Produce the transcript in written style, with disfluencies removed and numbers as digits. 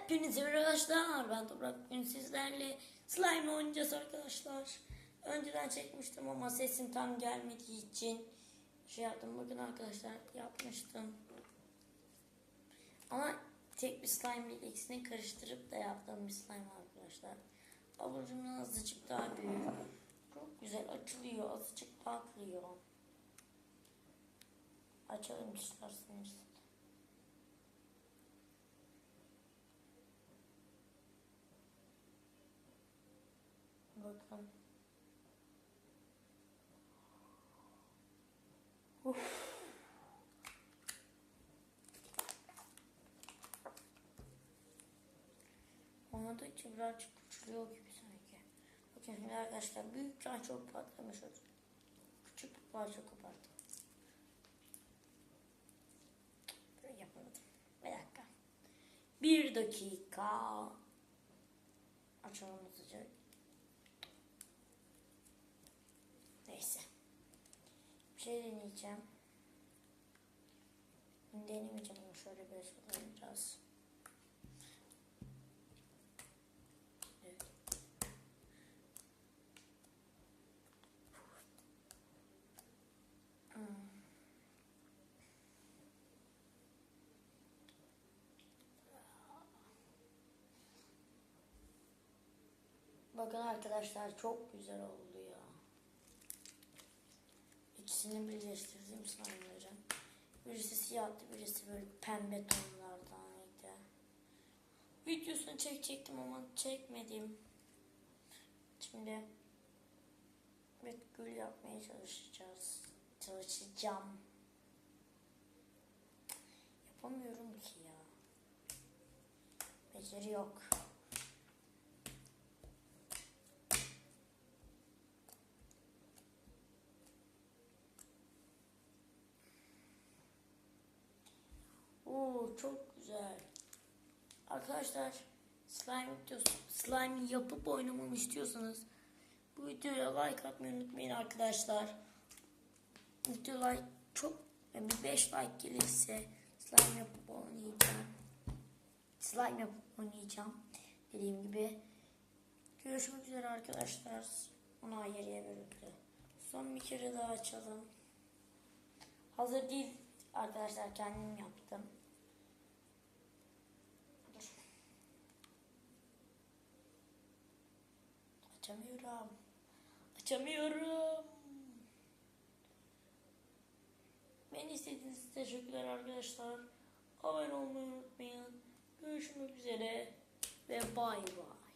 Hepinize merhaba arkadaşlar. Ben Toprak. Bugün sizlerle slime oynayacağız arkadaşlar. Önceden çekmiştim ama sesim tam gelmediği için şey yaptım. Bugün arkadaşlar yapmıştım. Ama tek bir slime ile ikisini karıştırıp da yaptığım bir slime arkadaşlar. Avucumdan azıcık daha büyük. Çok güzel açılıyor. Azıcık daha kırıyor. Açalım isterseniz. Bakın. Oynadıkça birazcık küçülüyor gibi sanki. Bakın şimdi arkadaşlar büyükten çok patlamış oldu. Küçük bir parça kopardım. Böyle yapamadım. Bir dakika. Bir dakika. Açalım hızlıca. Neyse. Bir şey deneyeceğim. Denemeyeceğim ama şöyle bir kullanacağız. Evet. Bakın arkadaşlar çok güzel oldu ya. İkisini birleştirdim slime'ları. Birisi siyahtı, birisi böyle pembe tonlardandı. Videosunu çekecektim ama çekmedim. Şimdi evet, gül yapmaya çalışacağım. Yapamıyorum ki ya. Beceri yok. Oo, çok güzel. Arkadaşlar slime yapıp oynamamı istiyorsanız bu videoya like atmayı unutmayın arkadaşlar. Video like çok yani 5 like gelirse slime yapıp oynayacağım. Dediğim gibi. Görüşmek üzere arkadaşlar. Ona yere bölündü. Son bir kere daha açalım. Hazır değil arkadaşlar, kendim yaptım. Dur. Açamıyorum. Beni izlediğiniz için teşekkürler arkadaşlar. Abone olmayı unutmayın. Görüşmek üzere ve bay bay.